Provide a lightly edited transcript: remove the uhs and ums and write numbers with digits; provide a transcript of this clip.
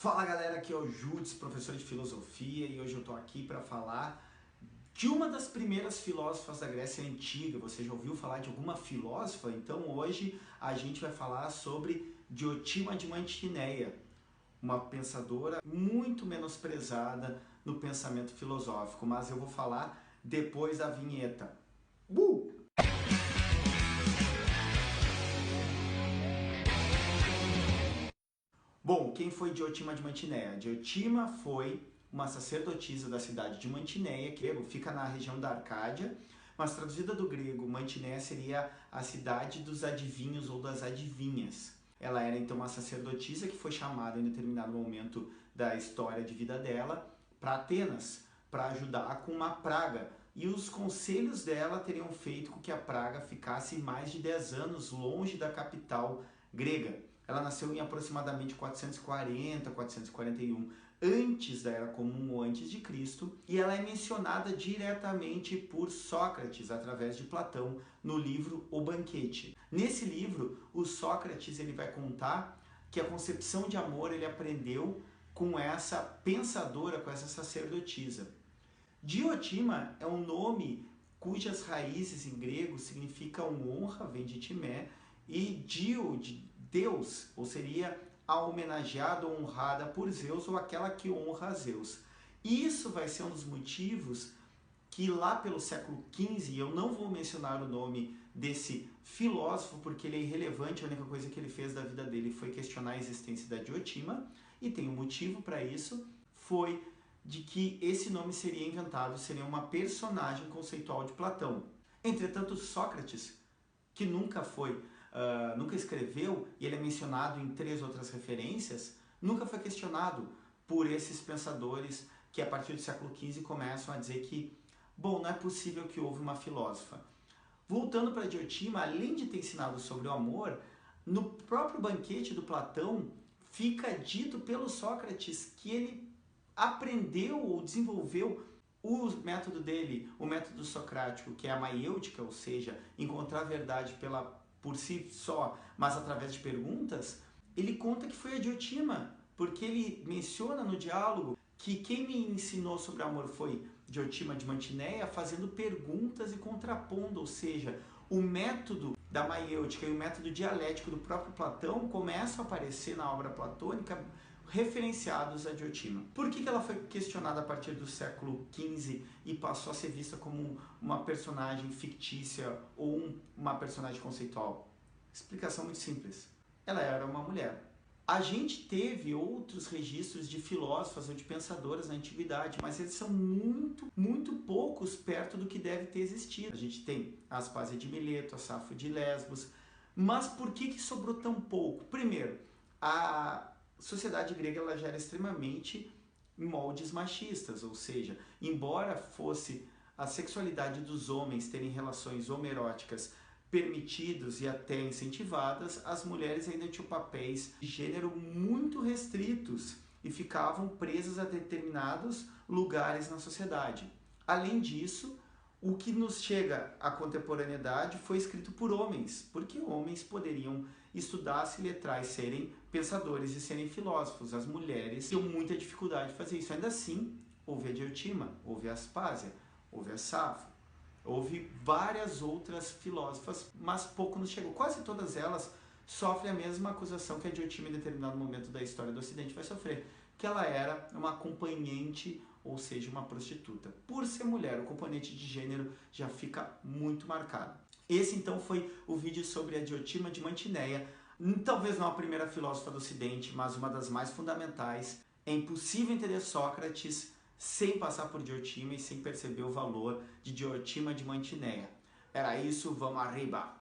Fala galera, aqui é o Judes, professor de filosofia, e hoje eu estou aqui para falar de uma das primeiras filósofas da Grécia Antiga. Você já ouviu falar de alguma filósofa? Então hoje a gente vai falar sobre Diotima de Mantineia, uma pensadora muito menosprezada no pensamento filosófico, mas eu vou falar depois da vinheta. Bom, quem foi Diotima de Mantineia? Diotima foi uma sacerdotisa da cidade de Mantineia, que fica na região da Arcádia, mas traduzida do grego, Mantineia seria a cidade dos adivinhos ou das adivinhas. Ela era então uma sacerdotisa que foi chamada em determinado momento da história de vida dela para Atenas, para ajudar com uma praga. E os conselhos dela teriam feito com que a praga ficasse mais de 10 anos longe da capital grega. Ela nasceu em aproximadamente 440, 441 antes da Era Comum ou antes de Cristo, e ela é mencionada diretamente por Sócrates através de Platão no livro O Banquete. Nesse livro, o Sócrates ele vai contar que a concepção de amor ele aprendeu com essa pensadora, com essa sacerdotisa. Diotima é um nome cujas raízes em grego significam honra, vem de Timé, e Dio, de Deus, ou seria a homenageada ou honrada por Zeus, ou aquela que honra a Zeus. Isso vai ser um dos motivos que lá pelo século XV, eu não vou mencionar o nome desse filósofo porque ele é irrelevante, a única coisa que ele fez da vida dele foi questionar a existência da Diotima, e tem um motivo para isso, foi de que esse nome seria inventado, seria uma personagem conceitual de Platão. Entretanto, Sócrates, que nunca escreveu, e ele é mencionado em 3 outras referências, nunca foi questionado por esses pensadores que a partir do século XV começam a dizer que, bom, não é possível que houve uma filósofa. Voltando para Diotima, além de ter ensinado sobre o amor, no próprio Banquete do Platão fica dito pelo Sócrates que ele aprendeu ou desenvolveu o método dele, o método socrático, que é a maiêutica, ou seja, encontrar a verdade por si só, mas através de perguntas. Ele conta que foi a Diotima, porque ele menciona no diálogo que quem me ensinou sobre amor foi Diotima de Mantineia, fazendo perguntas e contrapondo, ou seja, o método da maiêutica e o método dialético do próprio Platão começam a aparecer na obra platônica referenciados a Diotima. Por que ela foi questionada a partir do século XV e passou a ser vista como uma personagem fictícia ou uma personagem conceitual? Explicação muito simples. Ela era uma mulher. A gente teve outros registros de filósofas ou de pensadoras na antiguidade, mas eles são muito poucos perto do que deve ter existido. A gente tem a Aspásia de Mileto, a Safo de Lesbos, mas por que sobrou tão pouco? Primeiro, a sociedade grega ela já era extremamente em moldes machistas, ou seja, embora fosse a sexualidade dos homens terem relações homoeróticas permitidos e até incentivadas, as mulheres ainda tinham papéis de gênero muito restritos e ficavam presas a determinados lugares na sociedade. Além disso, o que nos chega à contemporaneidade foi escrito por homens, porque homens poderiam estudar, se letrar e serem pensadores e serem filósofos. As mulheres tinham muita dificuldade de fazer isso. Ainda assim, houve a Diotima, houve a Aspásia, houve a Safo, houve várias outras filósofas, mas pouco nos chegou. Quase todas elas sofrem a mesma acusação que a Diotima em determinado momento da história do Ocidente vai sofrer, que ela era uma acompanhante, ou seja, uma prostituta. Por ser mulher, o componente de gênero já fica muito marcado. Esse então foi o vídeo sobre a Diotima de Mantineia, talvez não a primeira filósofa do Ocidente, mas uma das mais fundamentais. É impossível entender Sócrates sem passar por Diotima e sem perceber o valor de Diotima de Mantineia. Era isso, vamos arriba!